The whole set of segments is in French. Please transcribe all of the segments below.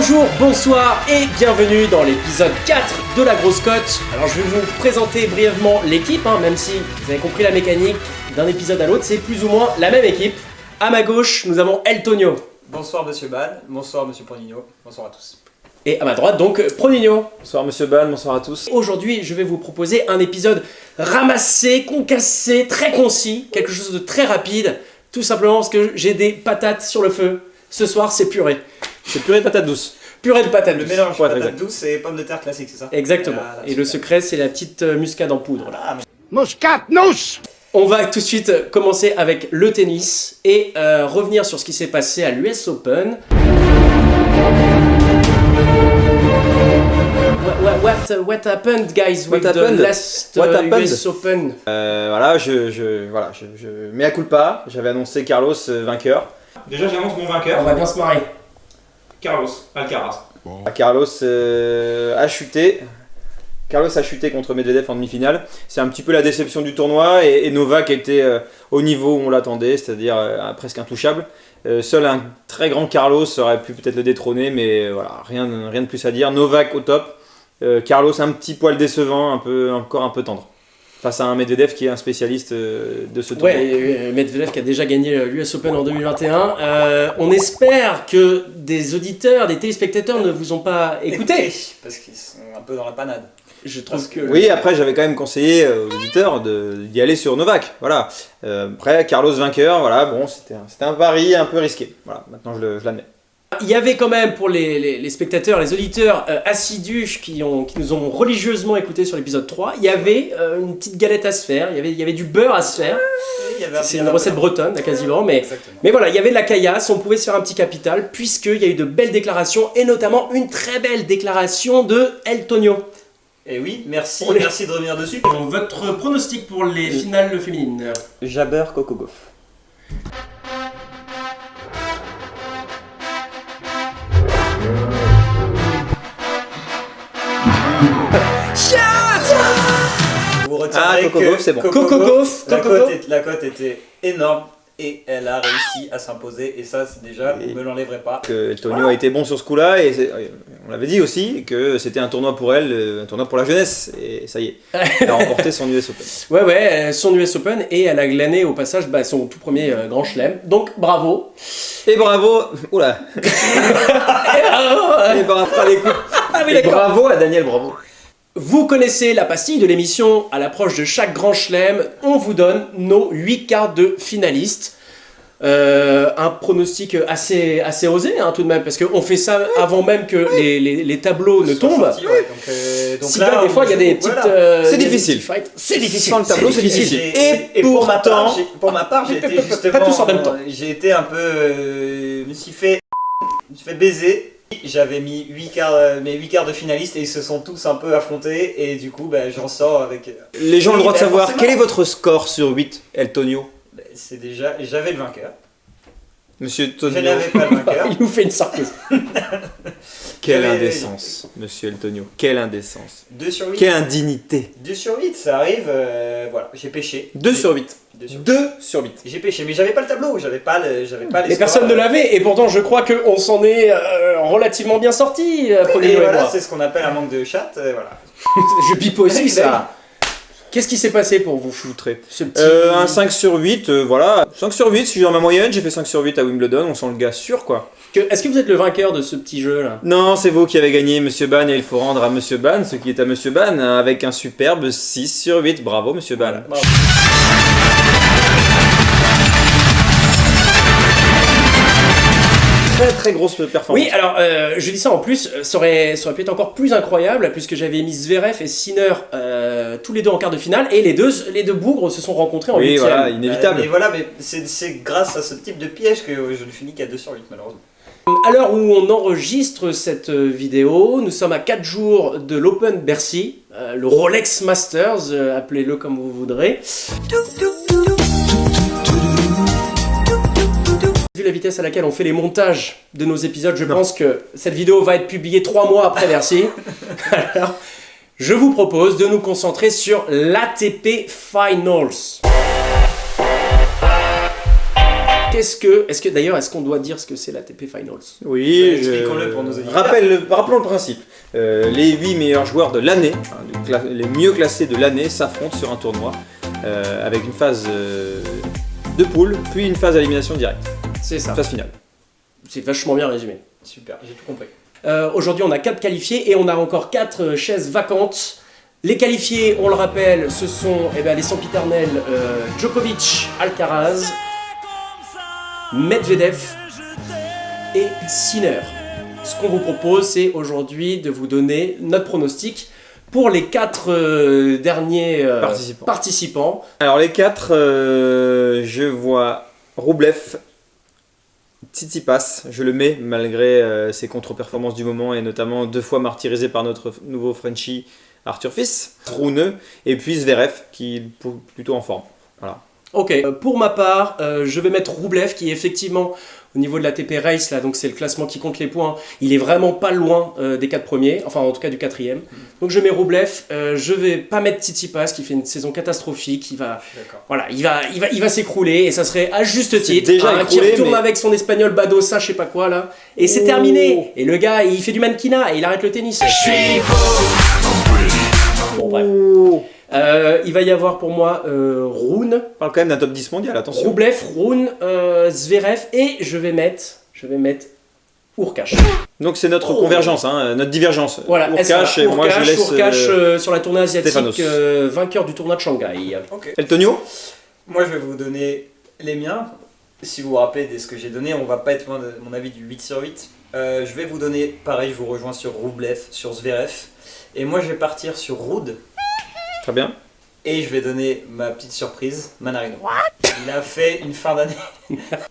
Bonjour, bonsoir et bienvenue dans l'épisode 4 de la grosse cote. Alors je vais vous présenter brièvement l'équipe, même si vous avez compris la mécanique, d'un épisode à l'autre, c'est plus ou moins la même équipe. À ma gauche, nous avons El Tonio. Bonsoir Monsieur Ban, bonsoir Monsieur Pronino, bonsoir à tous. Et à ma droite donc, Pronino. Bonsoir Monsieur Ban, bonsoir à tous. Aujourd'hui, je vais vous proposer un épisode ramassé, concassé, très concis, quelque chose de très rapide, tout simplement parce que j'ai des patates sur le feu. Ce soir, c'est purée. C'est purée de patates douces. Purée de patates douces. Le mélange patates douces et pommes de terre classiques, c'est ça? Exactement. Et le secret, c'est la petite muscade en poudre. Là. Muscatnuss. On va tout de suite commencer avec le tennis et revenir sur ce qui s'est passé à l'US Open. What happened, guys, with the last US Open? Voilà, je mea culpa, j'avais annoncé Carlos vainqueur. Déjà j'annonce mon vainqueur. On va bien se marrer. Carlos Alcaraz. Carlos a chuté. Carlos a chuté contre Medvedev en demi-finale. C'est un petit peu la déception du tournoi et Novak était au niveau où on l'attendait, c'est-à-dire presque intouchable. Seul un très grand Carlos aurait pu peut-être le détrôner, mais voilà, rien de plus à dire. Novak au top. Carlos un petit poil décevant, encore un peu tendre. Face à un Medvedev qui est un spécialiste de ce tournoi. Ouais, Medvedev qui a déjà gagné l'US Open en 2021. On espère que des auditeurs, des téléspectateurs ne vous ont pas écouté. Parce qu'ils sont un peu dans la panade. Je trouve que... Oui, après j'avais quand même conseillé aux auditeurs d'y aller sur Novak. Voilà. Après Carlos vainqueur, voilà, bon, c'était un pari un peu risqué. Voilà, maintenant je l'admets. Il y avait quand même pour les spectateurs, les auditeurs assidus qui nous ont religieusement écoutés sur l'épisode 3, il y avait une petite galette à se faire, il y avait du beurre à se faire. C'est une recette bretonne quasiment, mais voilà, il y avait de la caillasse, on pouvait se faire un petit capital puisqu'il y a eu de belles déclarations et notamment une très belle déclaration de El Tonio. Et oui, merci de revenir dessus. Votre pronostic pour les finales féminines? Jabber Coco Gauff. Vous retiendrez Coco Gauff, c'est bon. Coco Gauff, la cote était énorme et elle a réussi à s'imposer et ça c'est déjà, vous me l'enlèverez pas. Que Tonio a été bon sur ce coup-là et on l'avait dit aussi que c'était un tournoi pour elle, un tournoi pour la jeunesse et ça y est, elle a remporté son US Open. Ouais, son US Open et elle a glané au passage son tout premier grand chelem, donc bravo. Et bravo, oula. Et bravo à Daniel Bravo. Vous connaissez la pastille de l'émission, à l'approche de chaque grand chelem, on vous donne nos 8 cartes de finalistes. Un pronostic assez osé tout de même, parce qu'on fait ça avant même que les tableaux ne tombent. Sortis, ouais. Donc Si là, des fois il y a des petites... C'est difficile. C'est difficile. Sans le tableau, c'est difficile. Et pour ma part, j'ai été justement... Pas tous en même temps. J'ai été un peu... je me suis fait baiser. J'avais mis mes 8 quarts de finalistes et ils se sont tous un peu affrontés et du coup j'en sors avec... Les gens ont le droit de savoir forcément. quel est votre score sur 8, El Tonio. C'est déjà... J'avais le vainqueur. Monsieur Je Tonio. n'avais pas le vainqueur. Il nous fait une surprise. Quelle J'avais- indécence, monsieur El Tonio. Quelle indécence. 2 sur 8. Quelle indignité. 2 sur 8, ça arrive, voilà, j'ai pêché. 2 sur 8. 2 sur 8. 2 sur 8. J'ai pêché, mais j'avais pas le tableau, j'avais pas les Mais personne ne l'avait, et pourtant je crois qu'on s'en est relativement bien sorti. Et Prenez-le et voilà, moi. c'est ce qu'on appelle un manque de chat, voilà. Je pipe aussi ça. Qu'est-ce qui s'est passé pour vous? Foutré. Ce petit... Un 5 sur 8, voilà. 5 sur 8, si je suis dans ma moyenne, j'ai fait 5 sur 8 à Wimbledon, on sent le gars sûr quoi. Est-ce que vous êtes le vainqueur de ce petit jeu là? Non, c'est vous qui avez gagné Monsieur Ban et il faut rendre à Monsieur Ban ce qui est à Monsieur Ban avec un superbe 6 sur 8. Bravo Monsieur Ban. Bravo. Très grosse performance. Oui, alors je dis ça en plus, ça aurait pu être encore plus incroyable puisque j'avais mis Zverev et Sinner tous les deux en quart de finale et les deux bougres se sont rencontrés en Oui, huitième. voilà, inévitable. Mais c'est grâce à ce type de piège que je ne finis qu'à 2 sur 8 malheureusement. À l'heure où on enregistre cette vidéo, nous sommes à 4 jours de l'Open Bercy, le Rolex Masters, appelez-le comme vous voudrez. Vu la vitesse à laquelle on fait les montages de nos épisodes, je pense que cette vidéo va être publiée 3 mois après Bercy. Alors, je vous propose de nous concentrer sur l'ATP Finals. Est-ce qu'on doit dire ce que c'est l'ATP Finals? Oui, expliquons-le pour nos auditeurs. Rappelons le principe. Les 8 meilleurs joueurs de l'année, les mieux classés de l'année, s'affrontent sur un tournoi avec une phase de poule, puis une phase à élimination directe. C'est ça. Phase finale. C'est vachement bien résumé. Super, j'ai tout compris. Aujourd'hui, on a 4 qualifiés et on a encore 4 chaises vacantes. Les qualifiés, on le rappelle, ce sont les sempiternels Djokovic, Alcaraz, Medvedev et Sinner. Ce qu'on vous propose, c'est aujourd'hui de vous donner notre pronostic pour les 4 derniers participants. Alors les 4, je vois Rublev, Tsitsipas, je le mets malgré ses contre-performances du moment et notamment 2 fois martyrisé par notre nouveau Frenchie Arthur Fils, Rune, et puis Zverev qui est plutôt en forme. Voilà. Ok, pour ma part, je vais mettre Rublev qui est effectivement au niveau de la TP Race, là, donc c'est le classement qui compte les points, il est vraiment pas loin des 4 premiers, enfin en tout cas du 4e. Donc je mets Rublev, je vais pas mettre Tsitsipas qui fait une saison catastrophique, il va s'écrouler et ça serait à juste titre, qui retourne avec son espagnol Badosa, je sais pas quoi là, et c'est terminé. Et le gars il fait du mannequinat et il arrête le tennis. Bon bref. Il va y avoir pour moi Rune. On parle quand même d'un top 10 mondial, attention. Rublev, Rune, Zverev et je vais mettre Hurkacz. Donc c'est notre convergence, notre divergence. Voilà, Hurkacz et moi je laisse Hurkacz sur la tournée asiatique, Stefanos. Vainqueur du tournoi de Shanghai. Ok. Eltonio. Moi, je vais vous donner les miens. Si vous vous rappelez de ce que j'ai donné, on va pas être loin de mon avis du 8 sur 8. Je vais vous donner, pareil, je vous rejoins sur Rublev, sur Zverev. Et moi, je vais partir sur Ruud. Très bien. Et je vais donner ma petite surprise, Manarino. Il a fait une fin d'année.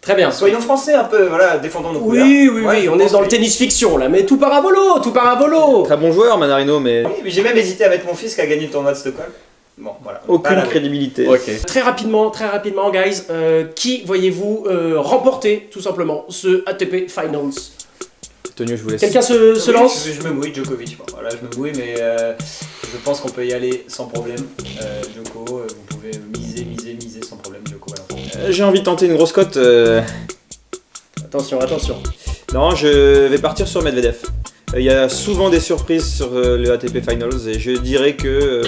Très bien. Soyons français un peu, voilà, défendons nos couleurs. Oui, on est dans le tennis fiction là, mais tout part à volo. Très bon joueur Manarino, mais Oui, mais j'ai même hésité à mettre mon fils qui a gagné le tournoi de Stockholm. Bon, voilà. aucune Voilà. crédibilité. Très rapidement, guys, qui voyez-vous remporter tout simplement ce ATP Finals? Eltonio, je vous laisse. Quelqu'un se lance? Je me mouille, Djokovic. Bon, voilà, je me mouille, mais je pense qu'on peut y aller sans problème. Djoko, vous pouvez miser sans problème, Djoko. Voilà. J'ai envie de tenter une grosse cote. Attention. Non, je vais partir sur Medvedev. Il y a souvent des surprises sur le ATP Finals et je dirais que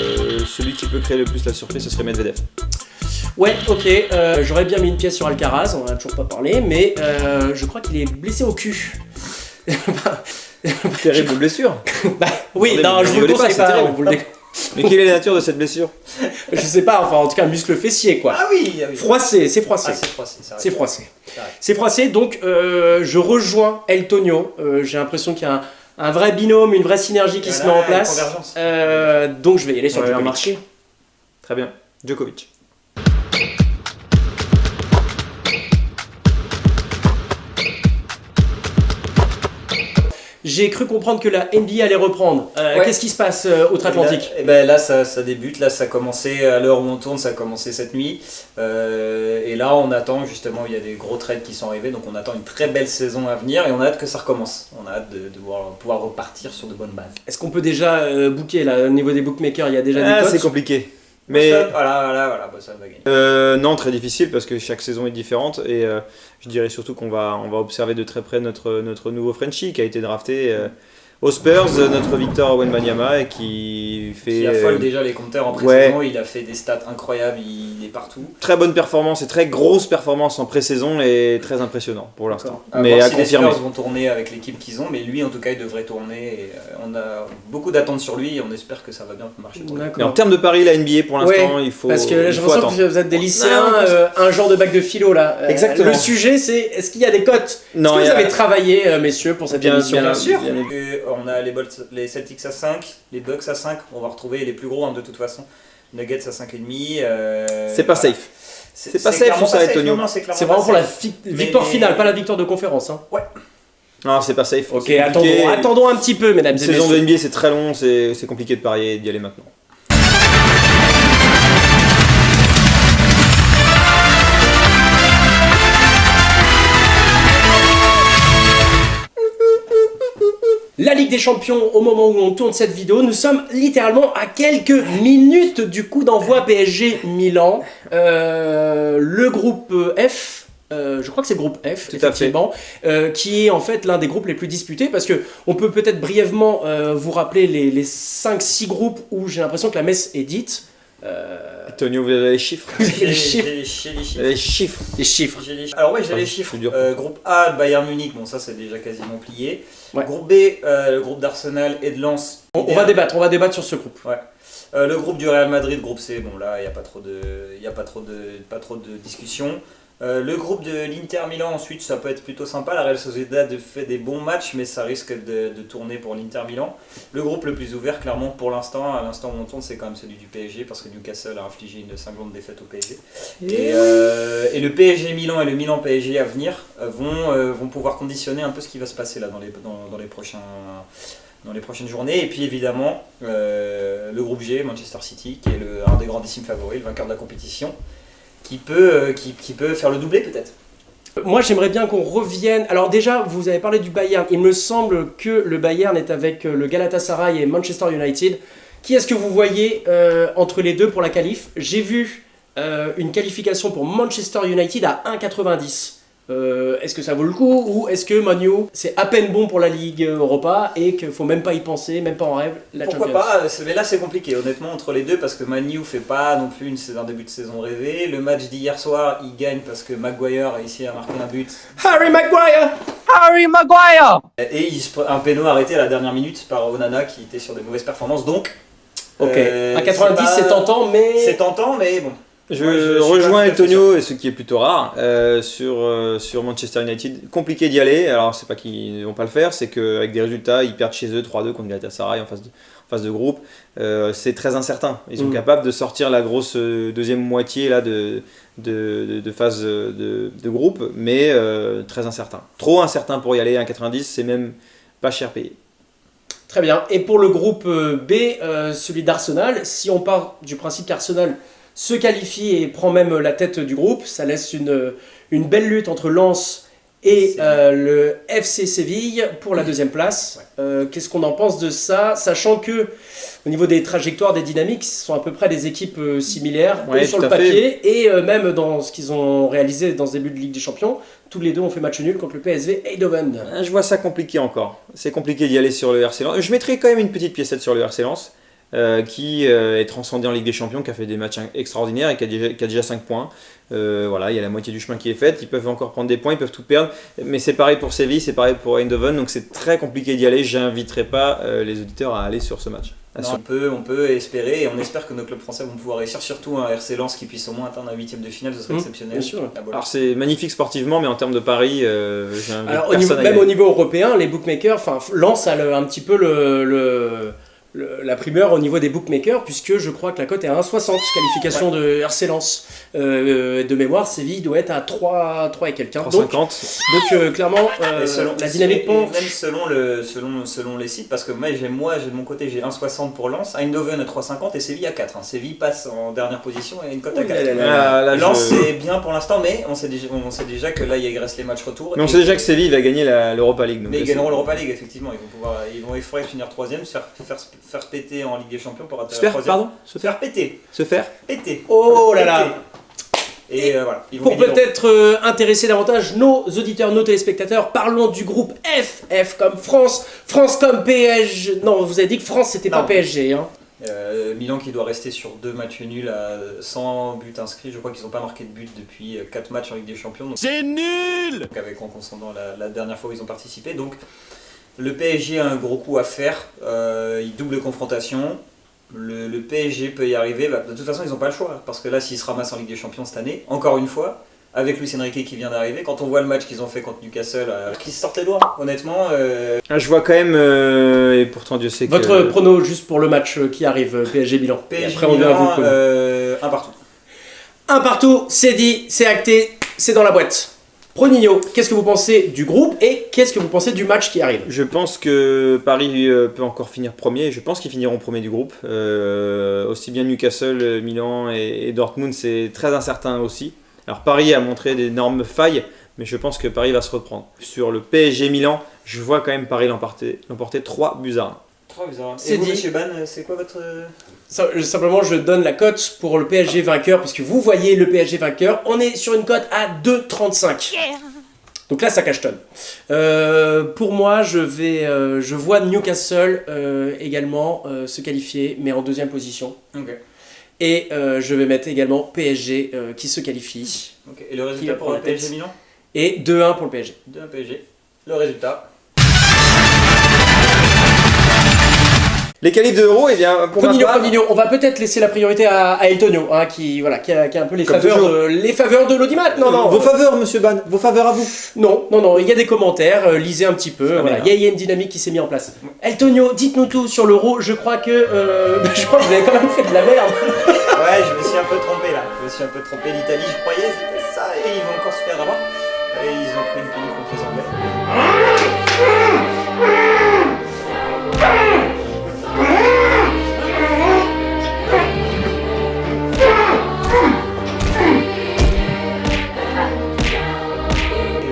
celui qui peut créer le plus la surprise, ce serait Medvedev. Ouais, ok, j'aurais bien mis une pièce sur Alcaraz, on en a toujours pas parlé, mais je crois qu'il est blessé au cul. Terrible blessure. Oui, Attendez, non, mais je vous le rigolez pas, conseille c'est pas, terrible. on vous le Mais quelle est la nature de cette blessure? Je sais pas, enfin en tout cas un muscle fessier quoi. Ah oui. Froissé, c'est froissé. Ah, c'est froissé, c'est vrai. C'est froissé. C'est vrai. C'est froissé, donc je rejoins Eltonio. J'ai l'impression qu'il y a un vrai binôme, une vraie synergie qui se met en Voilà, place. une convergence. Donc je vais y aller sur Ouais, Djokovic. marché. Très bien. Djokovic. J'ai cru comprendre que la NBA allait reprendre. Ouais. Qu'est-ce qui se passe outre-Atlantique? Et ben là ça débute, là ça a commencé à l'heure où on tourne, ça a commencé cette nuit. Et là on attend justement, il y a des gros trades qui sont arrivés, donc on attend une très belle saison à venir et on a hâte que ça recommence. On a hâte de pouvoir repartir sur de bonnes bases. Est-ce qu'on peut déjà booker là, au niveau des bookmakers? Il y a déjà des cotes? C'est compliqué. Mais Voilà, Boston va gagner. non, très difficile parce que chaque saison est différente et je dirais surtout qu'on va observer de très près notre nouveau Frenchie qui a été drafté aux Spurs, notre Victor Wembanyama et qui fait Qui affole déjà les compteurs en pré-saison, il a fait des stats incroyables, il est partout. très bonne performance et très grosse performance en pré-saison et très impressionnant pour l'instant. À Mais voir à si confirmer. les Spurs vont tourner avec l'équipe qu'ils ont, mais lui en tout cas il devrait tourner et on a beaucoup d'attentes sur lui et on espère que ça va bien marcher pour lui. Mais en termes de paris, la NBA pour l'instant, il faut Parce que là, il j'ai faut l'impression attendre. que vous êtes des lycéens, Non, un genre de bac de philo là. Exactement. Le sujet c'est, est-ce qu'il y a des cotes? Non, Est-ce que il y vous a- avez travaillé, messieurs, pour cette Bien émission? sûr. Et on a les Celtics à 5, les Bucks à 5, on va retrouver les plus gros de toute façon. Nuggets à 5,5. C'est pas voilà. safe. C'est pas safe clairement tout ça, pas safe, Antonio. non, c'est clairement C'est vraiment pas pour la safe. victoire Mais- finale, pas la victoire de conférence. Hein. Non, c'est pas safe. Ok, C'est compliqué. attendons un petit peu, mesdames Une et saison messieurs. de NBA, c'est très long, c'est compliqué de parier et d'y aller maintenant. La Ligue des Champions, au moment où on tourne cette vidéo, nous sommes littéralement à quelques minutes du coup d'envoi PSG Milan. Le groupe F je crois que c'est le groupe F, Tout à effectivement, qui est en fait l'un des groupes les plus disputés, parce que on peut peut-être brièvement vous rappeler les 5-6 groupes où j'ai l'impression que la messe est dite. Antonio, vous avez les chiffres? Les chiffres. Les chiffres. Les chiffres. Alors ouais, j'ai Ah, les c'est chiffres. dur. Groupe A, Bayern Munich, bon ça c'est déjà quasiment plié. Ouais. Groupe B, le groupe d'Arsenal et de Lens. On va débattre sur ce groupe. Ouais. Le groupe du Real Madrid, groupe C, bon là il n'y a pas trop de discussion. Le groupe de l'Inter Milan ensuite, ça peut être plutôt sympa. La Real Sociedad fait des bons matchs, mais ça risque de tourner pour l'Inter Milan. Le groupe le plus ouvert, clairement pour l'instant, à l'instant où on tourne, c'est quand même celui du PSG, parce que Newcastle a infligé une cinglante défaite au PSG. Et le PSG Milan et le Milan PSG à venir vont pouvoir conditionner un peu ce qui va se passer là dans les prochaines journées. Et puis évidemment, le groupe G, Manchester City, qui est un des grandissimes favoris, le vainqueur de la compétition, qui peut faire le doublé peut-être. Moi, j'aimerais bien qu'on revienne. Alors déjà, vous avez parlé du Bayern. Il me semble que le Bayern est avec le Galatasaray et Manchester United. Qui est-ce que vous voyez entre les deux pour la qualif? J'ai vu une qualification pour Manchester United à 1,90. Est-ce que ça vaut le coup, ou est-ce que Man U c'est à peine bon pour la Ligue Europa et qu'il faut même pas y penser, même pas en rêve, la Pourquoi Champions? pas, mais là c'est compliqué honnêtement entre les deux, parce que Man U fait pas non plus un début de saison rêvé. Le match d'hier soir, il gagne parce que Maguire a réussi à marquer un but. Harry Maguire! Et un péno arrêté à la dernière minute par Onana qui était sur des mauvaises performances. Donc, Ok, à 90 c'est tentant, mais... C'est tentant, mais bon. Je rejoins Antonio, et ce qui est plutôt rare, sur Manchester United. Compliqué d'y aller, alors c'est pas qu'ils ne vont pas le faire, c'est qu'avec des résultats, ils perdent chez eux 3-2 contre Galatasaray en phase de groupe. C'est très incertain. Ils sont capables de sortir la grosse deuxième moitié là, de phase de groupe, mais très incertain. Trop incertain pour y aller, 1,90, c'est même pas cher payé. Très bien. Et pour le groupe B, celui d'Arsenal, si on part du principe qu'Arsenal se qualifie et prend même la tête du groupe, ça laisse une belle lutte entre Lens et le FC Séville pour la deuxième place. Qu'est-ce qu'on en pense de ça, sachant que au niveau des trajectoires, des dynamiques, ce sont à peu près des équipes similaires, Ouais, sur tout le à fait. papier, et même dans ce qu'ils ont réalisé dans ce début de Ligue des Champions. Tous les deux ont fait match nul contre le PSV Eindhoven. Je vois ça compliqué encore. C'est compliqué d'y aller sur le RC Lens. Je mettrais quand même une petite piécette sur le RC Lens, qui est transcendé en Ligue des Champions, qui a fait des matchs extraordinaires et qui a déjà 5 points. Voilà, il y a la moitié du chemin qui est faite. Ils peuvent encore prendre des points, ils peuvent tout perdre. Mais c'est pareil pour Séville, c'est pareil pour Eindhoven. Donc c'est très compliqué d'y aller. J'inviterai pas les auditeurs à aller sur ce match. Non, on peut espérer, et on espère que nos clubs français vont pouvoir réussir, surtout un RC Lens qui puisse au moins atteindre un 8ème de finale, ce serait exceptionnel. Bien sûr. Ah, voilà. Alors c'est magnifique sportivement, mais en termes de paris, j'invite Alors, personne à y même aller. au niveau européen, les bookmakers, enfin, Lens a un petit peu la primeur au niveau des bookmakers, puisque je crois que la cote est à 1,60, qualification de RC Lens. De mémoire, Séville doit être à 3 et quelqu'un. 3,50. Donc clairement, la dynamique penche. penche. Même selon les sites, parce que moi de mon côté j'ai 1,60 pour Lens, Eindhoven à 3,50 et Séville à 4. Séville passe en dernière position et a une cote à 4. Lens c'est bien pour l'instant, mais on sait déjà que là il reste les matchs retour. Mais on sait déjà que Séville va gagner l'Europa League. Donc mais ils gagneront l'Europa League, effectivement. Ils vont finir 3ème, se faire péter en Ligue des Champions pour atterrir 3ème. Se faire péter. Se faire Péter. Oh là là. Et voilà. Ils vont Pour gagner peut-être intéresser davantage nos auditeurs, nos téléspectateurs, parlons du groupe F. F comme France, France comme PSG. Non, vous avez dit que France c'était pas PSG. Hein. Milan qui doit rester sur 2 matchs nuls sans but inscrit. Je crois qu'ils n'ont pas marqué de but depuis 4 matchs en Ligue des Champions. C'est nul. Donc en concernant la dernière fois où ils ont participé. Donc le PSG a un gros coup à faire. Il double confrontation. Le PSG peut y arriver. De toute façon, ils n'ont pas le choix. Parce que là, s'ils se ramassent en Ligue des Champions cette année, encore une fois, avec Luis Enrique qui vient d'arriver, quand on voit le match qu'ils ont fait contre Newcastle, qui se sortent les doigts, honnêtement. Je vois quand même, et pourtant Dieu sait que... Votre prono juste pour le match qui arrive, PSG Milan. PSG après, on verra vous. Un partout. Un partout, c'est dit, c'est acté, c'est dans la boîte. Pronigno, qu'est-ce que vous pensez du groupe et qu'est-ce que vous pensez du match qui arrive? Je pense que Paris peut encore finir premier. Je pense qu'ils finiront premier du groupe. Aussi bien Newcastle, Milan et Dortmund, c'est très incertain aussi. Alors Paris a montré d'énormes failles, mais je pense que Paris va se reprendre. Sur le PSG Milan, je vois quand même Paris l'emporter 3-1. Trop bizarre. C'est Et vous, dit. monsieur Ban, c'est quoi votre... Simplement, je donne la cote pour le PSG vainqueur, puisque vous voyez le PSG vainqueur. On est sur une cote à 2,35. Donc là, ça cachetonne. Pour moi, je vois Newcastle également se qualifier, mais en deuxième position. Ok. Et je vais mettre également PSG qui se qualifie. Ok. Et le Qui résultat va pour pour le la tête. PSG Milan? Et 2-1 pour le PSG. 2-1 PSG. Le résultat. Les qualifs de l'Euro, eh bien, pour ma part, Pronino, on va peut-être laisser la priorité à Eltonio, hein, qui a un peu les Comme faveurs de l'audimat. Non. Vos faveurs, monsieur Ban, vos faveurs à vous. Non, il y a des commentaires, lisez un petit peu, Ah, voilà. merde. Il y a une dynamique qui s'est mise en place. Eltonio, dites-nous tout sur l'Euro, je crois que vous avez quand même fait de la merde. Ouais, je me suis un peu trompé là. L'Italie, je croyais, c'était ça, et ils vont encore se faire avoir. Et ils ont pris une pile contre les Anglais. Et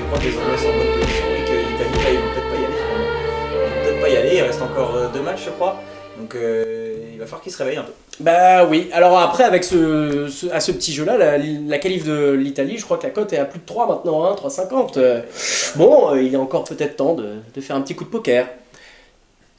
je crois que les Anglais sont en bonne position et que l'Italie, là, ils vont peut-être pas y aller finalement. Ils vont peut-être pas y aller, il reste encore 2 matchs, je crois. Donc il va falloir qu'ils se réveillent un peu. Bah oui, alors après avec ce petit jeu-là, la qualif de l'Italie, je crois que la cote est à plus de 3 maintenant, hein, 3,50. Il est encore peut-être temps de faire un petit coup de poker.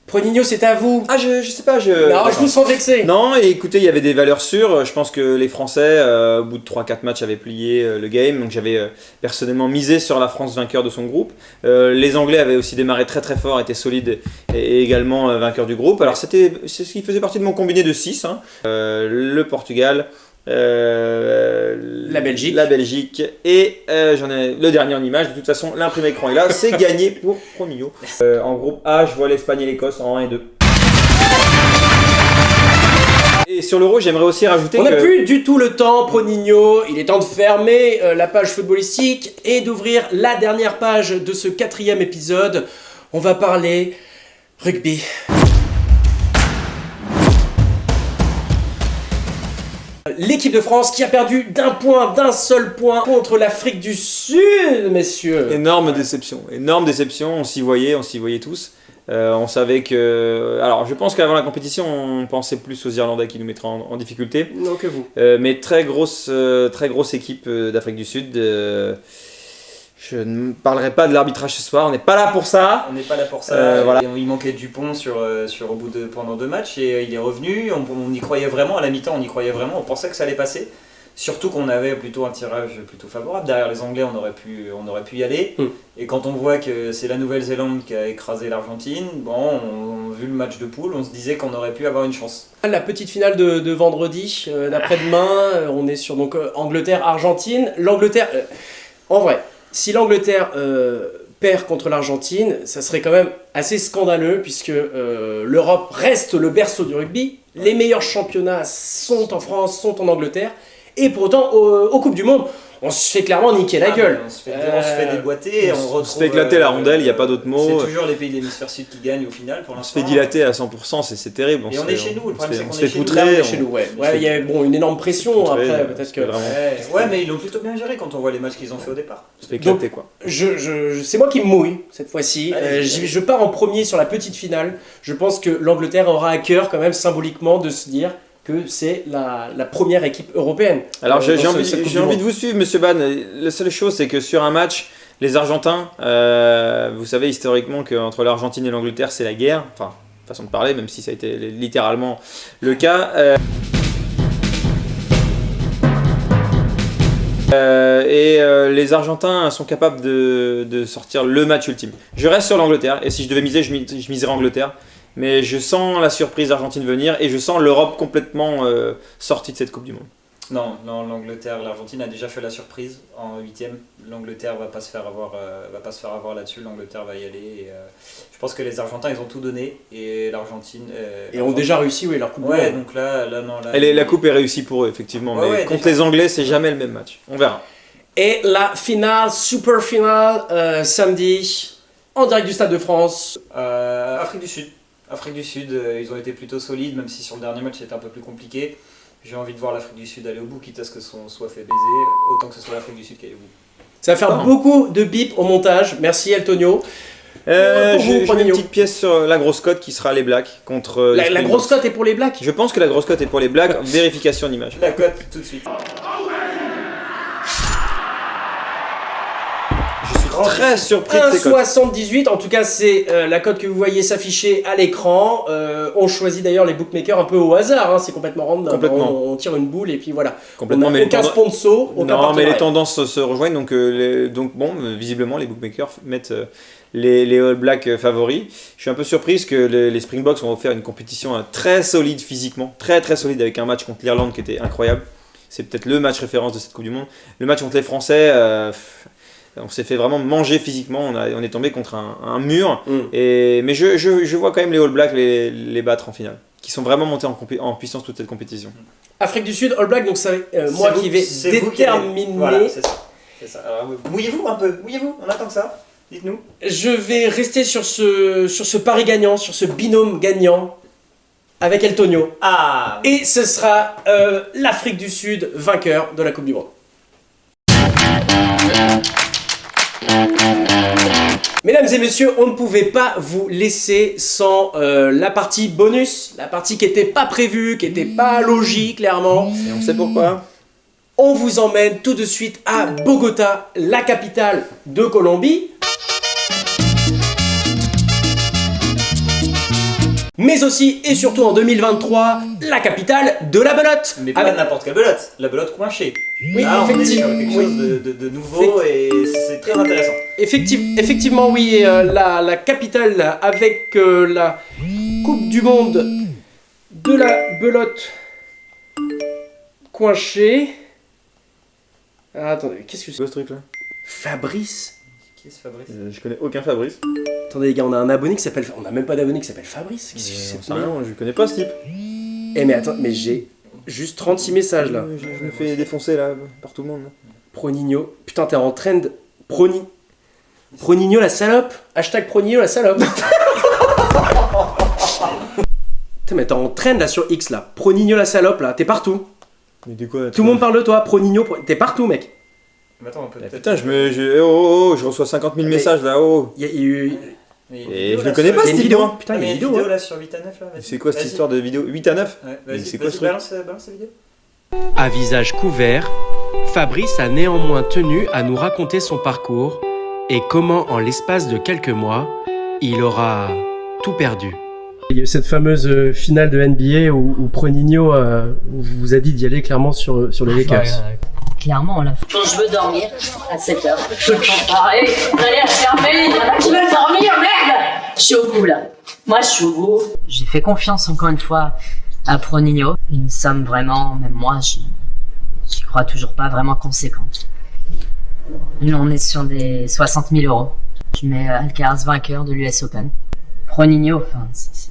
Pronino, c'est à vous. Ah, je sais pas, Non, je vous sens vexé. Non, et écoutez, il y avait des valeurs sûres. Je pense que les Français, au bout de 3-4 matchs, avaient plié le game. Donc j'avais personnellement misé sur la France vainqueur de son groupe. Les Anglais avaient aussi démarré très très fort, étaient solides et également vainqueurs du groupe. Alors c'est ce qui faisait partie de mon combiné de 6. Le Portugal, la Belgique et j'en ai le dernier en image. De toute façon, l'imprimé écran est là. C'est gagné pour Pronino. En groupe A, je vois l'Espagne et l'Écosse en 1 et 2. Et sur l'Euro, j'aimerais aussi rajouter On n'a que... plus du tout le temps, Pronino. Il est temps de fermer la page footballistique et d'ouvrir la dernière page de ce 4e épisode. On va parler rugby. L'équipe de France qui a perdu d'un seul point contre l'Afrique du Sud, messieurs. Énorme déception, on s'y voyait tous. On savait que... Alors je pense qu'avant la compétition, on pensait plus aux Irlandais qui nous mettraient en difficulté. Non que vous. Mais très grosse équipe d'Afrique du Sud. Je ne parlerai pas de l'arbitrage ce soir, on n'est pas là pour ça. On n'est pas là pour ça. Voilà. Et il manquait Dupont pendant 2 matchs et il est revenu. On y croyait vraiment, à la mi-temps, on y croyait vraiment. On pensait que ça allait passer. Surtout qu'on avait plutôt un tirage plutôt favorable. Derrière les Anglais, on aurait pu y aller. Et quand on voit que c'est la Nouvelle-Zélande qui a écrasé l'Argentine, vu le match de poule, on se disait qu'on aurait pu avoir une chance. La petite finale de vendredi, d'après-demain, on est sur donc Angleterre-Argentine. L'Angleterre, en vrai, si l'Angleterre perd contre l'Argentine, ça serait quand même assez scandaleux puisque l'Europe reste le berceau du rugby. Les meilleurs championnats sont en France, sont en Angleterre. Et pour autant, aux Coupes du Monde, on se fait clairement niquer la gueule. On se fait déboîter, on se fait éclater la rondelle, il n'y a pas d'autre mot. C'est toujours les pays de l'hémisphère sud qui gagnent au final pour On se l'instant. fait dilater à 100%, c'est terrible. Et on est chez nous, le problème c'est on qu'on se fait est chez nous. poutrer. Là, on est chez nous, ouais. Il y a une énorme pression après, peut-être que... Ouais, mais ils l'ont plutôt bien géré quand on voit les matchs qu'ils ont fait au départ. On se fait éclater quoi. C'est moi qui me mouille cette fois-ci. Je pars en premier sur la petite finale. Je pense que l'Angleterre aura à cœur quand même symboliquement de se dire que c'est la première équipe européenne. Alors j'ai envie de vous suivre, monsieur Ban. La seule chose, c'est que sur un match, les Argentins, vous savez historiquement qu'entre l'Argentine et l'Angleterre, c'est la guerre. Enfin, façon de parler, même si ça a été littéralement le cas. Les Argentins sont capables de sortir le match ultime. Je reste sur l'Angleterre, et si je devais miser, je miserais Angleterre. Mais je sens la surprise d'Argentine venir et je sens l'Europe complètement sortie de cette Coupe du Monde. Non, l'Argentine a déjà fait la surprise en 8e. L'Angleterre va pas se faire avoir là-dessus. L'Angleterre va y aller. Et, je pense que les Argentins ils ont tout donné et l'Argentine. Et ont déjà réussi leur Coupe du Monde. Ouais, donc là. La Coupe est réussie pour eux effectivement, mais contre les Anglais c'est jamais le même match. On verra. Et la finale, super finale, samedi, en direct du Stade de France. Afrique du Sud, ils ont été plutôt solides, même si sur le dernier match c'était un peu plus compliqué. J'ai envie de voir l'Afrique du Sud aller au bout, quitte à ce que soit fait baiser, autant que ce soit l'Afrique du Sud qui aille au bout. Ça va faire beaucoup de bip au montage. Merci Eltonio. Pour vous, Je mets une Pronigno. petite pièce sur la grosse cote qui sera les Blacks contre les La Springboks. grosse cote est pour les Blacks. Je pense que la grosse cote est pour les Blacks. Vérification d'image. La cote tout de suite. Je suis très surpris de ces cotes. 1,78, en tout cas c'est la cote que vous voyez s'afficher à l'écran. On choisit d'ailleurs les bookmakers un peu au hasard, hein, c'est complètement random. Complètement. On tire une boule et puis voilà. Complètement, On mais n'a les aucun tendances- sponsor, aucun Non, mais partenariat. les tendances se rejoignent, donc bon, visiblement les bookmakers mettent les All Blacks favoris. Je suis un peu surpris parce que les Springboks ont offert une compétition très solide physiquement, très très solide avec un match contre l'Irlande qui était incroyable. C'est peut-être le match référence de cette Coupe du Monde. Le match contre les Français, on s'est fait vraiment manger physiquement, on est tombé contre un mur. Mais je vois quand même les All Blacks les battre en finale, qui sont vraiment montés en puissance toute cette compétition. Afrique du Sud, All Black, donc c'est moi qui vais c'est vous qui déterminer. Voilà, c'est ça. C'est ça. Alors, mouillez-vous un peu, mouillez-vous, on attend que ça. Dites-nous. Je vais rester sur ce pari gagnant, sur ce binôme gagnant avec El Tonio. Ah Et ce sera l'Afrique du Sud vainqueur de la Coupe du Monde. Mesdames et messieurs, on ne pouvait pas vous laisser sans la partie bonus, la partie qui n'était pas prévue, qui n'était pas logique clairement. Et on sait pourquoi. On vous emmène tout de suite à Bogota, la capitale de Colombie. Mais aussi et surtout en 2023, la capitale de la belote. Mais pas Avec- n'importe quelle belote, la belote coinchée. Oui, Là, on est sur effectivement. quelque chose de nouveau et c'est très intéressant. Effectivement, oui, la capitale avec la Coupe du Monde de la belote coinchée. Ah, attendez, qu'est-ce que c'est? C'est quoi ce truc là Fabrice? Qui est ce Fabrice? Je connais aucun Fabrice. Attendez les gars, on a un abonné qui s'appelle... On n'a même pas d'abonné qui s'appelle Fabrice. Qu'est-ce que c'est J'en que sais cette rien, merde? je connais pas ce type. Eh mais attends, mais j'ai juste 36 messages là. Je me fais défoncer là par tout le monde. Là. Pronigno. Putain, t'es en trend. Pronigno la salope. Hashtag Pronigno la salope. Putain, mais t'es en trend là sur X là. Pronigno la salope là. T'es partout. Mais de quoi Tout le monde parle de toi. Pronigno. T'es partout, mec. Mais attends, on peut peut-être. Putain, je reçois 50 000 messages là. Oh. Il y a eu. Mais il y a une Et vidéo, je là, le connais sur- pas Il y a ce une type. vidéo. moi. Putain, Ah, il y a une vidéo. vidéo Ouais. là sur 8 à 9 là. vas-y. C'est quoi cette Vas-y. histoire de vidéo 8 à 9? Ouais, Mais vas-y, c'est quoi vas-y, ce truc? balance la vidéo. À visage couvert, Fabrice a néanmoins tenu à nous raconter son parcours et comment, en l'espace de quelques mois, il aura tout perdu. Il y a eu cette fameuse finale de NBA où Pronigno vous a dit d'y aller clairement sur les Lakers. Clairement, là. Quand je veux dormir, à 7h, tout le temps pareil. Allez, à fermer, il y en a qui veulent dormir, merde. Je suis au bout, là. Moi, je suis au bout. J'ai fait confiance encore une fois à Pronigno. Une somme vraiment, même moi, j'y crois toujours pas, vraiment conséquente. Nous, on est sur des 60 000 euros. Je mets Alcaraz vainqueur de l'US Open. Pronigno, enfin, c'est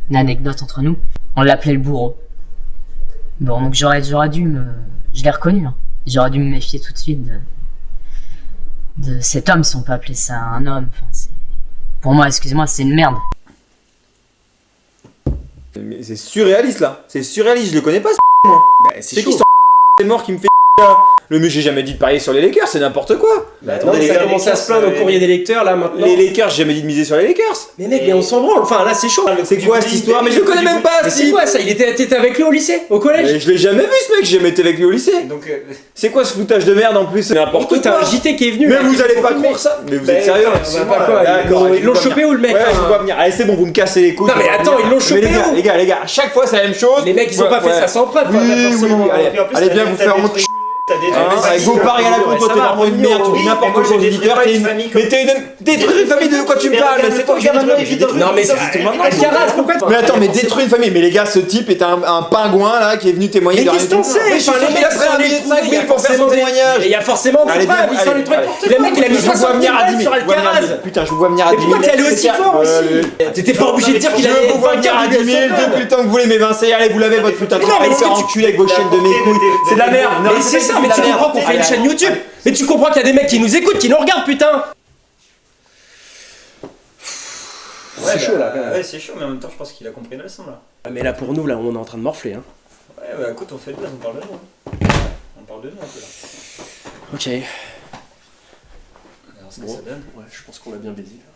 une anecdote entre nous. On l'appelait le bourreau. Bon, donc j'aurais dû me... Je l'ai reconnu, hein. J'aurais dû me méfier tout de suite de cet homme, si on peut appeler ça un homme. Enfin, pour moi, excusez-moi, c'est une merde. Mais c'est surréaliste là. C'est surréaliste, je le connais pas ce moi. Bah, C'est c'est qui chaud. ce mort qui me fait là? Le mieux, j'ai jamais dit de parier sur les Lakers, c'est n'importe quoi. Bah, attendez, ça commence à se plaindre au courrier des lecteurs là maintenant. Les Lakers, j'ai jamais dit de miser sur les Lakers. Mais mec, mais on s'en branle. Enfin là, c'est chaud. C'est quoi cette histoire? Mais je le connais même pas. Mais ce c'est type. quoi ça? T'étais avec lui au lycée? Au collège? Mais je l'ai jamais vu ce mec, j'ai jamais été avec lui au lycée. Donc, C'est quoi ce foutage de merde en plus? C'est n'importe Écoute, t'as quoi. un JT qui est venu. Mais là, vous qui allez est pas confirmé. croire ça. Mais vous Ben, êtes sérieux? On va pas quoi? D'accord, Ils l'ont chopé où le mec? Ouais, hein je vois venir. Allez, c'est bon, vous me cassez les couilles. Non, mais attends, ils l'ont chopé Mais où? les gars, à chaque fois c'est la même chose. Les mecs, ils ont pas fait ça sans preuve. Oui, enfin, pas oui, forcément. oui, allez, Et en plus, allez t'as bien des- vous t'as faire des mon trucs- T'as des Hein, trucs- avec vos paris à la Ouais, con, ça toi t'es va, vraiment une merde, tu dis n'importe moi, quoi aux j'ai éditeurs, détruit t'es une... pas une famille Mais t'es détruit une famille, de quoi tu me parles? Mais c'est toi qui as maintenant évident. Non, mais c'est maintenant. Alcaraz, pourquoi Mais attends, mais détruit une famille, mais les gars, ce type est un pingouin là qui est venu témoigner Mais de qu'est-ce que t'en sais? Mais je suis Enfin, sûr les qu'il a mecs, pris un billet de 5 000 pour faire son témoignage. Il y a forcément des Allez, preuves, bien, ils sont allez, les trucs. allez. Le mec, il a mis Je vous vois 60 venir 000 à 10 000. sur Alcaraz. Putain, je vous vois venir à Mais 10 000. pourquoi t'es allé aussi fort aussi? T'étais pas obligé de dire qu'il Je allait vous vois venir à 10 000 depuis le temps que vous voulez m'évincer. Allez, vous l'avez votre putain de Non, mais allez est-ce faire que tu- enculer avec vos chaînes de mes couilles. C'est de la merde. Non, Mais c'est ça, mais de la tu merde. comprends qu'on fait une Allez, chaîne YouTube. Mais tu comprends qu'il y a des mecs qui nous écoutent, qui nous regardent, putain. Ouais, chaud, là, quand même. Ouais, c'est chaud, mais en même temps, je pense qu'il a compris la leçon là. Mais là, pour nous, là, on est en train de morfler. Hein. Ouais, bah écoute, on fait le buzz, on parle de nous. Hein. On parle de nous un peu là. Ok. Alors, ce que ça donne. Ouais, je pense qu'on l'a bien baisé. Là.